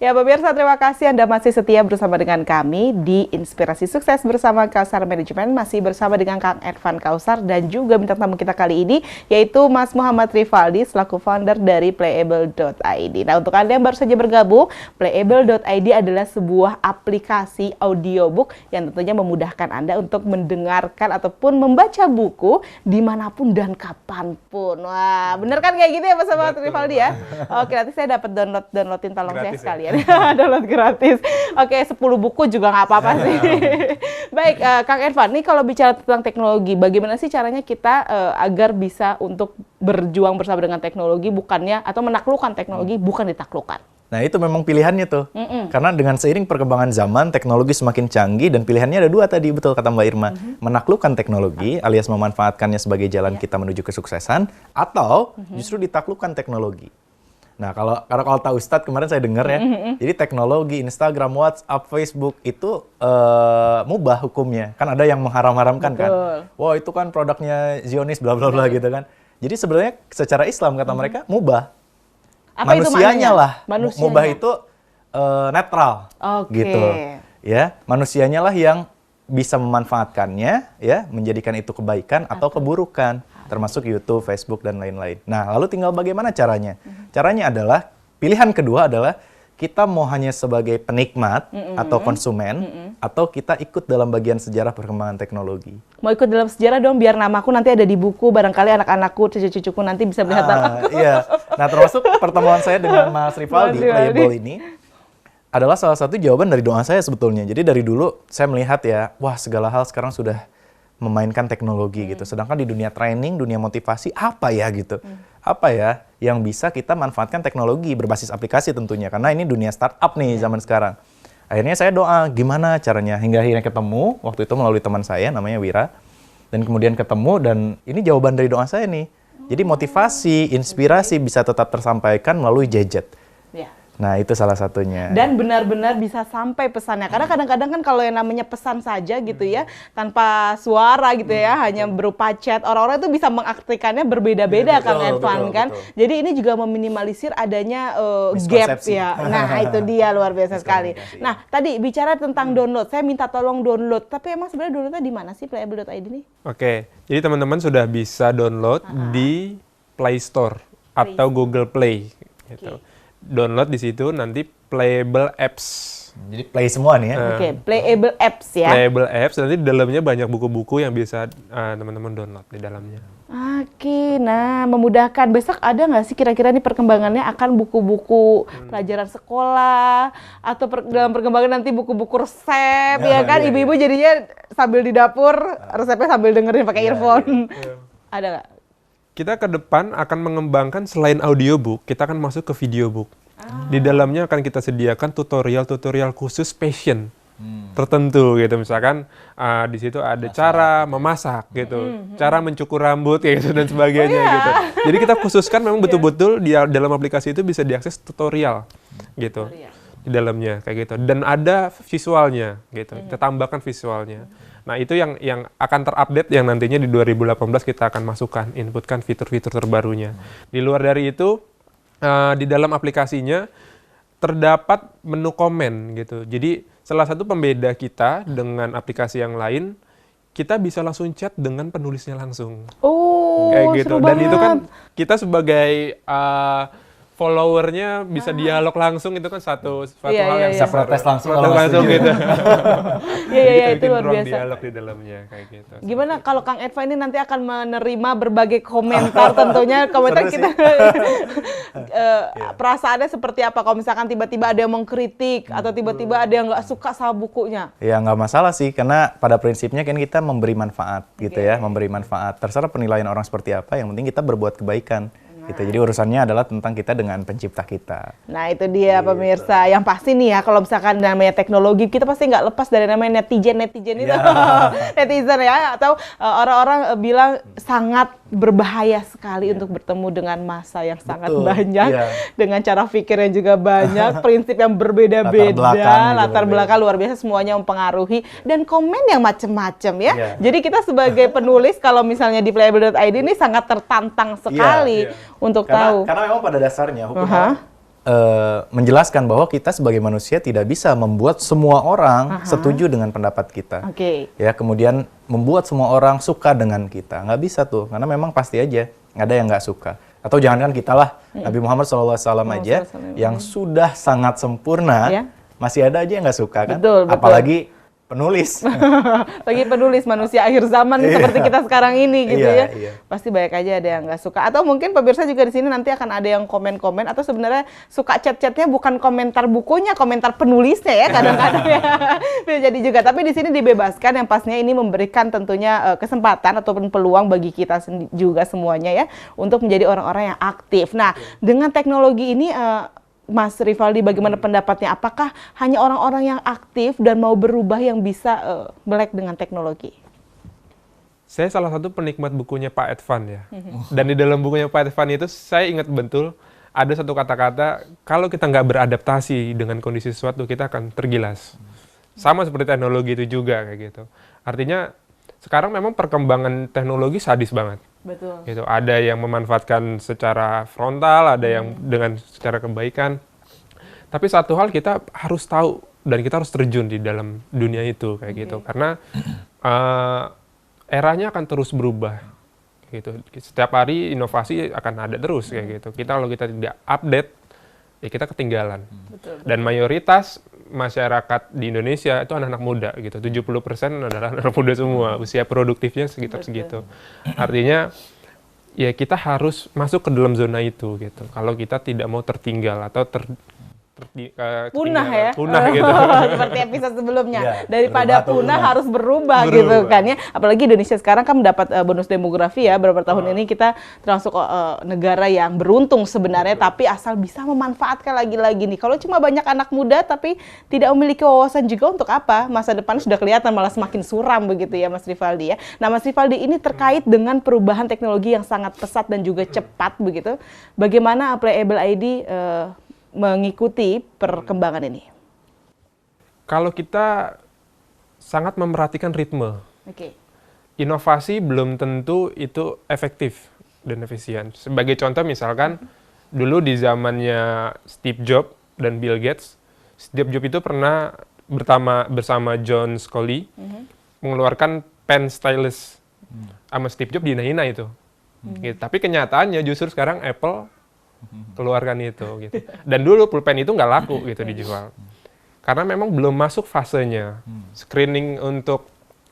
Ya pemirsa, terima kasih Anda masih setia bersama dengan kami di Inspirasi Sukses bersama Kausar Management. Masih bersama dengan Kang Edvan Kausar dan juga bintang tamu kita kali ini yaitu Mas Muhammad Rivaldi selaku founder dari Playable.id. Nah, untuk Anda yang baru saja bergabung, Playable.id adalah sebuah aplikasi audiobook yang tentunya memudahkan Anda untuk mendengarkan ataupun membaca buku dimanapun dan kapanpun. Wah, bener kan kayak gitu ya Mas Muhammad Rivaldi ya? Oke, nanti saya dapat downloadin tolong saya sekalian. Download gratis. Oke, 10 buku juga nggak apa-apa sih. Baik, Kang Edvan, nih kalau bicara tentang teknologi, bagaimana sih caranya kita agar bisa untuk berjuang bersama dengan teknologi bukannya atau menaklukkan teknologi bukan ditaklukkan? Nah, itu memang pilihannya tuh. Karena dengan seiring perkembangan zaman, teknologi semakin canggih dan pilihannya ada dua tadi, betul kata Mbak Irma. Menaklukkan teknologi alias memanfaatkannya sebagai jalan kita menuju kesuksesan atau justru ditaklukkan teknologi. Nah, kalau tahu Ustadz kemarin saya dengar ya, jadi teknologi, Instagram, WhatsApp, Facebook itu mubah hukumnya. Kan ada yang mengharam-haramkan kan. Wah, itu kan produknya Zionis bla bla bla gitu kan. Jadi sebenarnya secara Islam kata mereka mubah. Apa Manusianya lah. Manusianya. Mubah itu netral gitu. Ya, manusianya lah yang bisa memanfaatkannya ya, menjadikan itu kebaikan atau keburukan. Termasuk YouTube, Facebook, dan lain-lain. Nah, lalu tinggal bagaimana caranya? Caranya adalah, pilihan kedua adalah kita mau hanya sebagai penikmat atau konsumen, atau kita ikut dalam bagian sejarah perkembangan teknologi. Mau ikut dalam sejarah dong, biar namaku nanti ada di buku, barangkali anak-anakku, cucu-cucuku nanti bisa melihat namaku. Iya. Nah, termasuk pertemuan saya dengan Mas Rivaldi, Playable ini, adalah salah satu jawaban dari doa saya sebetulnya. Jadi dari dulu saya melihat ya, wah segala hal sekarang sudah memainkan teknologi gitu. Sedangkan di dunia training, dunia motivasi, apa ya gitu? Apa ya yang bisa kita manfaatkan teknologi berbasis aplikasi tentunya. Karena ini dunia startup nih zaman sekarang. Akhirnya saya doa, gimana caranya? Hingga akhirnya ketemu, waktu itu melalui teman saya namanya Wira. Dan kemudian ketemu dan ini jawaban dari doa saya nih. Jadi motivasi, inspirasi bisa tetap tersampaikan melalui gadget. Nah, itu salah satunya. Dan benar-benar bisa sampai pesannya. Karena kadang-kadang kan kalau yang namanya pesan saja gitu ya, tanpa suara gitu ya, hanya berupa chat, orang-orang itu bisa mengartikannya berbeda-beda Kang Edvan kan. Jadi ini juga meminimalisir adanya gap ya. Nah, itu dia luar biasa sekali. Nah, tadi bicara tentang download, saya minta tolong download. Tapi emang sebenarnya downloadnya di mana sih Playable.id ini? Oke, jadi teman-teman sudah bisa download di Play Store atau Google Play gitu. Download di situ nanti Playable Apps. Jadi play semua nih ya. Oke, Playable Apps ya. Playable Apps, nanti di dalamnya banyak buku-buku yang bisa teman-teman download di dalamnya. Oke, nah memudahkan. Besok ada nggak sih kira-kira nih perkembangannya akan buku-buku pelajaran sekolah atau dalam perkembangan nanti buku-buku resep ya kan? Ibu-ibu jadinya sambil di dapur resepnya sambil dengerin pakai earphone. Ada nggak? Kita ke depan akan mengembangkan selain audiobook, kita akan masuk ke videobook. Di dalamnya akan kita sediakan tutorial-tutorial khusus passion tertentu gitu. Misalkan di situ ada cara memasak gitu, cara mencukur rambut kayak gitu dan sebagainya gitu. Jadi kita khususkan memang betul-betul di dalam aplikasi itu bisa diakses tutorial gitu. Di dalamnya kayak gitu. Dan ada visualnya gitu. Kita tambahkan visualnya. Nah, itu yang akan terupdate yang nantinya di 2018 kita akan masukkan, inputkan fitur-fitur terbarunya. Di luar dari itu, di dalam aplikasinya terdapat menu komen gitu. Jadi, salah satu pembeda kita dengan aplikasi yang lain, kita bisa langsung chat dengan penulisnya langsung. Kayak gitu. Dan itu kan kita sebagai followernya bisa dialog langsung, itu kan satu hal yang bisa protes langsung gitu. Iya, itu luar biasa. Dialog di dalamnya kayak gitu. Gimana kalau Kang Edvan ini nanti akan menerima berbagai komentar tentunya komentar kita perasaannya seperti apa kalau misalkan tiba-tiba ada yang mengkritik atau tiba-tiba ada yang nggak suka sama bukunya? Ya nggak masalah sih, karena pada prinsipnya kan kita memberi manfaat gitu ya, memberi manfaat. Terserah penilaian orang seperti apa, yang penting kita berbuat kebaikan. Gitu. Jadi urusannya adalah tentang kita dengan pencipta kita. Nah itu dia pemirsa. Yang pasti nih ya, kalau misalkan namanya teknologi, kita pasti nggak lepas dari namanya netizen itu. Netizen ya, atau orang-orang bilang sangat berbahaya sekali untuk bertemu dengan massa yang sangat banyak, dengan cara pikir yang juga banyak, prinsip yang berbeda-beda, latar belakang luar biasa, semuanya mempengaruhi, dan komen yang macam-macam ya. Jadi kita sebagai penulis, kalau misalnya di Playable.id ini sangat tertantang sekali untuk tahu. Karena memang pada dasarnya hukum menjelaskan bahwa kita sebagai manusia tidak bisa membuat semua orang setuju dengan pendapat kita. Ya, kemudian membuat semua orang suka dengan kita. Nggak bisa tuh, karena memang pasti aja ada yang nggak suka. Atau jangankan kita lah, Nabi Muhammad SAW aja yang sudah sangat sempurna, masih ada aja yang nggak suka kan? Betul. Apalagi penulis. Bagi penulis manusia akhir zaman seperti kita sekarang ini gitu ya. Pasti banyak aja ada yang nggak suka. Atau mungkin pemirsa juga di sini nanti akan ada yang komen-komen atau sebenarnya suka chat-chatnya bukan komentar bukunya, komentar penulisnya ya kadang-kadang ya. Bisa jadi juga. Tapi di sini dibebaskan yang pastinya ini memberikan tentunya kesempatan ataupun peluang bagi kita juga semuanya ya untuk menjadi orang-orang yang aktif. Nah, dengan teknologi ini Mas Rivaldi, bagaimana pendapatnya? Apakah hanya orang-orang yang aktif dan mau berubah yang bisa melek dengan teknologi? Saya salah satu penikmat bukunya Pak Edvan ya. Dan di dalam bukunya Pak Edvan itu saya ingat betul ada satu kata-kata, kalau kita nggak beradaptasi dengan kondisi sesuatu, kita akan tergilas. Sama seperti teknologi itu juga kayak gitu. Artinya sekarang memang perkembangan teknologi sadis banget. Betul. Gitu. Ada yang memanfaatkan secara frontal, ada yang dengan secara kebaikan. Tapi satu hal kita harus tahu dan kita harus terjun di dalam dunia itu kayak gitu. Karena eranya akan terus berubah. Gitu. Setiap hari inovasi akan ada terus kayak gitu. Kalau kita tidak update, ya kita ketinggalan. Betul. Dan mayoritas masyarakat di Indonesia itu anak-anak muda gitu. 70% adalah anak muda semua. Usia produktifnya sekitar segitu. Artinya ya kita harus masuk ke dalam zona itu gitu. Kalau kita tidak mau tertinggal atau punah ya, gitu. seperti episode sebelumnya. Daripada punah harus berubah gitu kan ya. Apalagi Indonesia sekarang kan mendapat bonus demografi ya. Beberapa tahun ini kita termasuk negara yang beruntung sebenarnya, tapi asal bisa memanfaatkan lagi-lagi nih. Kalau cuma banyak anak muda tapi tidak memiliki wawasan juga, untuk apa? Masa depan sudah kelihatan malah semakin suram begitu ya Mas Rivaldi ya. Nah Mas Rivaldi, ini terkait dengan perubahan teknologi yang sangat pesat dan juga cepat begitu. Bagaimana Playable ID mengikuti perkembangan ini? Kalau kita sangat memerhatikan ritme, inovasi belum tentu itu efektif dan efisien. Sebagai contoh misalkan, dulu di zamannya Steve Jobs dan Bill Gates, Steve Jobs itu pernah bersama John Sculley mengeluarkan pen stylus. Sama Steve Jobs dihina-hina itu. Gitu. Tapi kenyataannya justru sekarang Apple keluarkan itu gitu. Dan dulu pulpen itu nggak laku gitu dijual. Karena memang belum masuk fasenya. Screening untuk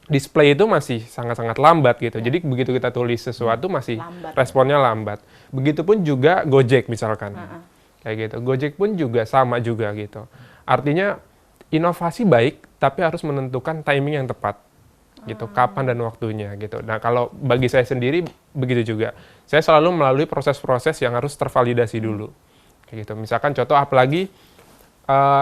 display itu masih sangat-sangat lambat gitu. Jadi begitu kita tulis sesuatu masih responnya lambat. Begitupun juga Gojek misalkan. Kayak gitu. Gojek pun juga sama juga gitu. Artinya inovasi baik tapi harus menentukan timing yang tepat. Gitu, kapan dan waktunya gitu. Nah, kalau bagi saya sendiri begitu juga. Saya selalu melalui proses-proses yang harus tervalidasi dulu. Kayak gitu. Misalkan contoh apalagi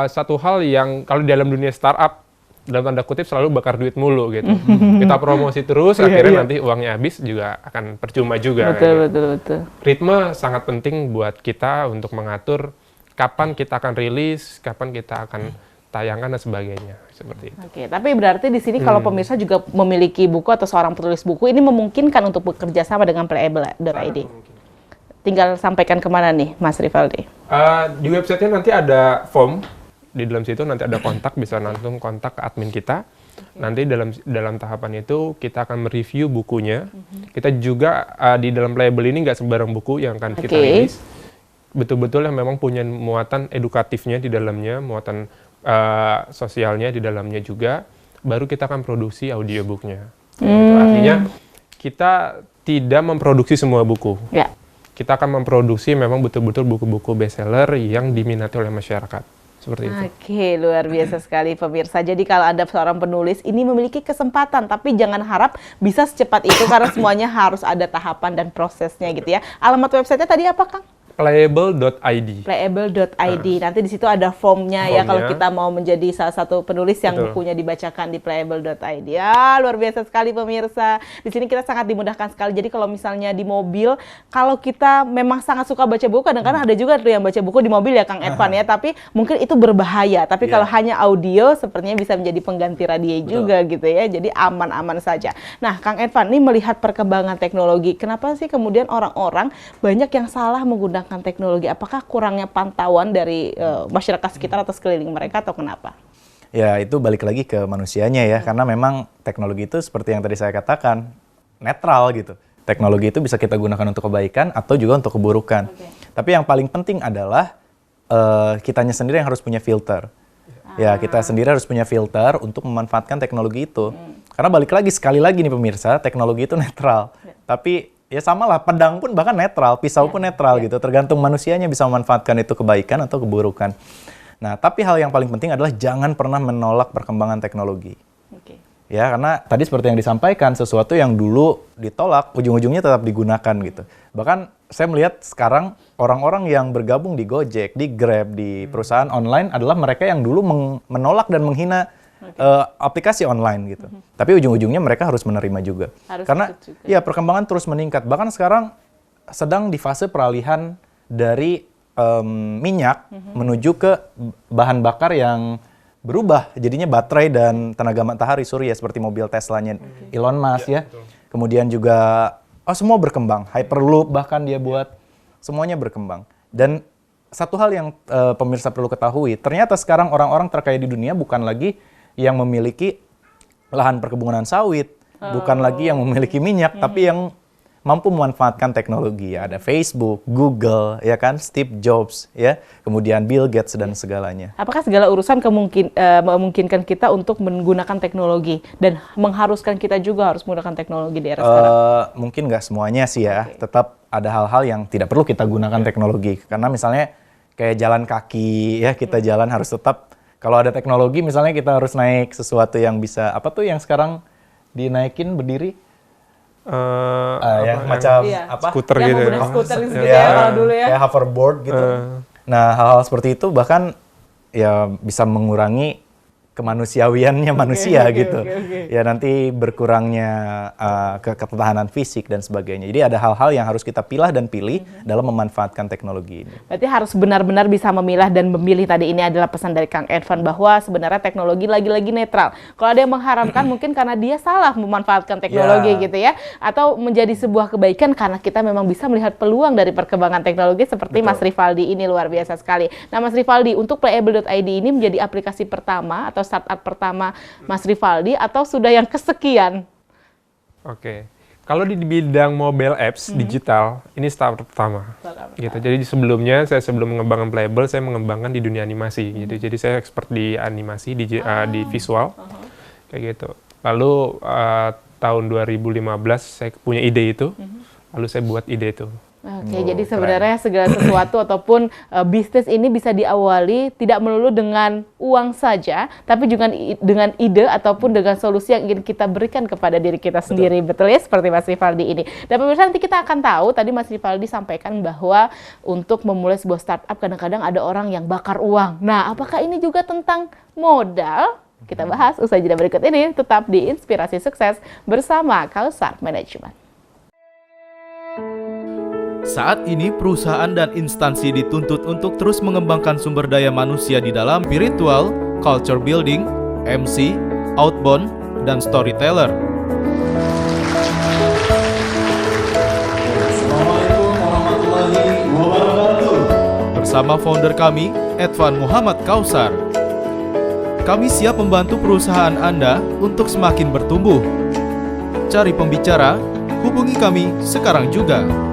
satu hal yang kalau di dalam dunia startup dalam tanda kutip selalu bakar duit mulu gitu. Kita promosi terus akhirnya nanti uangnya habis juga akan percuma juga. Betul. Ritme sangat penting buat kita untuk mengatur kapan kita akan rilis, kapan kita akan tayangkan dan sebagainya seperti itu. Oke, tapi berarti di sini kalau pemirsa juga memiliki buku atau seorang penulis buku, ini memungkinkan untuk bekerja sama dengan Playable.id. Tinggal sampaikan kemana nih, Mas Rivaldi? Di websitenya nanti ada form, di dalam situ nanti ada kontak, bisa langsung kontak ke admin kita. Nanti dalam tahapan itu kita akan mereview bukunya. Kita juga di dalam Playable ini nggak sembarang buku yang akan kita rilis. Betul-betul yang memang punya muatan edukatifnya di dalamnya, muatan sosialnya di dalamnya juga, baru kita akan produksi audiobooknya. Artinya kita tidak memproduksi semua buku. Kita akan memproduksi memang betul-betul buku-buku bestseller yang diminati oleh masyarakat. Seperti itu. Oke, luar biasa sekali pemirsa. Jadi kalau Anda seorang penulis, ini memiliki kesempatan, tapi jangan harap bisa secepat itu karena semuanya harus ada tahapan dan prosesnya gitu ya. Alamat websitenya tadi apa, Kang? Playable.id. Playable.id. Nanti di situ ada formnya ya kalau kita mau menjadi salah satu penulis yang bukunya dibacakan di Playable.id. Ya, luar biasa sekali pemirsa. Di sini kita sangat dimudahkan sekali. Jadi kalau misalnya di mobil, kalau kita memang sangat suka baca buku, kadang-kadang ada juga tuh yang baca buku di mobil ya Kang Edvan ya, tapi mungkin itu berbahaya. Tapi kalau hanya audio, sepertinya bisa menjadi pengganti radio juga gitu ya. Jadi aman-aman saja. Nah, Kang Edvan, ini melihat perkembangan teknologi, kenapa sih kemudian orang-orang banyak yang salah menggunakan menggunakan teknologi? Apakah kurangnya pantauan dari masyarakat sekitar atau sekeliling mereka atau kenapa? Ya, itu balik lagi ke manusianya ya, karena memang teknologi itu seperti yang tadi saya katakan, netral gitu. Teknologi itu bisa kita gunakan untuk kebaikan atau juga untuk keburukan. Tapi yang paling penting adalah kitanya sendiri yang harus punya filter. Ya, kita sendiri harus punya filter untuk memanfaatkan teknologi itu. Karena balik lagi, sekali lagi nih pemirsa, teknologi itu netral. Tapi ya sama lah, pedang pun bahkan netral, pisau pun netral gitu. Tergantung manusianya bisa memanfaatkan itu kebaikan atau keburukan. Nah, tapi hal yang paling penting adalah jangan pernah menolak perkembangan teknologi. Ya, karena tadi seperti yang disampaikan, sesuatu yang dulu ditolak, ujung-ujungnya tetap digunakan gitu. Bahkan saya melihat sekarang orang-orang yang bergabung di Gojek, di Grab, di perusahaan online adalah mereka yang dulu menolak dan menghina aplikasi online gitu. Tapi ujung-ujungnya mereka harus menerima juga. Karena ya perkembangan terus meningkat. Bahkan sekarang sedang di fase peralihan dari minyak menuju ke bahan bakar yang berubah, jadinya baterai dan tenaga matahari surya seperti mobil Tesla-nya Elon Musk ya. Kemudian juga semua berkembang, Hyperloop bahkan dia buat, semuanya berkembang. Dan satu hal yang pemirsa perlu ketahui, ternyata sekarang orang-orang terkaya di dunia bukan lagi yang memiliki lahan perkebunan sawit, bukan lagi yang memiliki minyak, tapi yang mampu memanfaatkan teknologi. Ya, ada Facebook, Google, ya kan, Steve Jobs, ya, kemudian Bill Gates dan segalanya. Apakah segala urusan memungkinkan kita untuk menggunakan teknologi dan mengharuskan kita juga harus menggunakan teknologi di era sekarang? Mungkin nggak semuanya sih ya. Tetap ada hal-hal yang tidak perlu kita gunakan teknologi. Karena misalnya kayak jalan kaki, ya kita jalan harus tetap, kalau ada teknologi misalnya kita harus naik sesuatu yang bisa, apa tuh yang sekarang dinaikin berdiri? Macam apa? Skuter yang gitu. menggunakan skuter gitu ya, kalau dulu ya. Kayak hoverboard gitu. Nah, hal-hal seperti itu bahkan ya bisa mengurangi kemanusiawiannya manusia gitu. Ya nanti berkurangnya ketahanan fisik dan sebagainya. Jadi ada hal-hal yang harus kita pilah dan pilih dalam memanfaatkan teknologi ini. Berarti harus benar-benar bisa memilah dan memilih. Tadi ini adalah pesan dari Kang Edvan bahwa sebenarnya teknologi lagi-lagi netral. Kalau ada yang mengharamkan mungkin karena dia salah memanfaatkan teknologi gitu ya. Atau menjadi sebuah kebaikan karena kita memang bisa melihat peluang dari perkembangan teknologi seperti Mas Rivaldi ini, luar biasa sekali. Nah Mas Rivaldi, untuk Playable.id ini menjadi aplikasi pertama atau startup pertama Mas Rivaldi atau sudah yang kesekian? Oke. Kalau di bidang mobile apps digital, ini startup pertama. Gitu. Jadi sebelumnya sebelum mengembangkan Playable, saya mengembangkan di dunia animasi. Jadi saya expert di animasi, di visual, kayak gitu. Lalu tahun 2015 saya punya ide itu, lalu saya buat ide itu. Oke, jadi sebenarnya segala sesuatu ataupun bisnis ini bisa diawali tidak melulu dengan uang saja, tapi juga dengan ide ataupun dengan solusi yang ingin kita berikan kepada diri kita sendiri. Betul ya, seperti Mas Rivaldi ini. Dan pemirsa, nanti kita akan tahu, tadi Mas Rivaldi sampaikan bahwa untuk memulai sebuah startup kadang-kadang ada orang yang bakar uang. Nah, apakah ini juga tentang modal? Kita bahas usai jeda berikut ini, tetap di Inspirasi Sukses bersama Kausar Management. Saat ini perusahaan dan instansi dituntut untuk terus mengembangkan sumber daya manusia di dalam spiritual, culture building, MC, outbound, dan storyteller. Assalamualaikum warahmatullahi wabarakatuh. Bersama founder kami, Edvan Muhammad Kausar. Kami siap membantu perusahaan Anda untuk semakin bertumbuh. Cari pembicara, hubungi kami sekarang juga.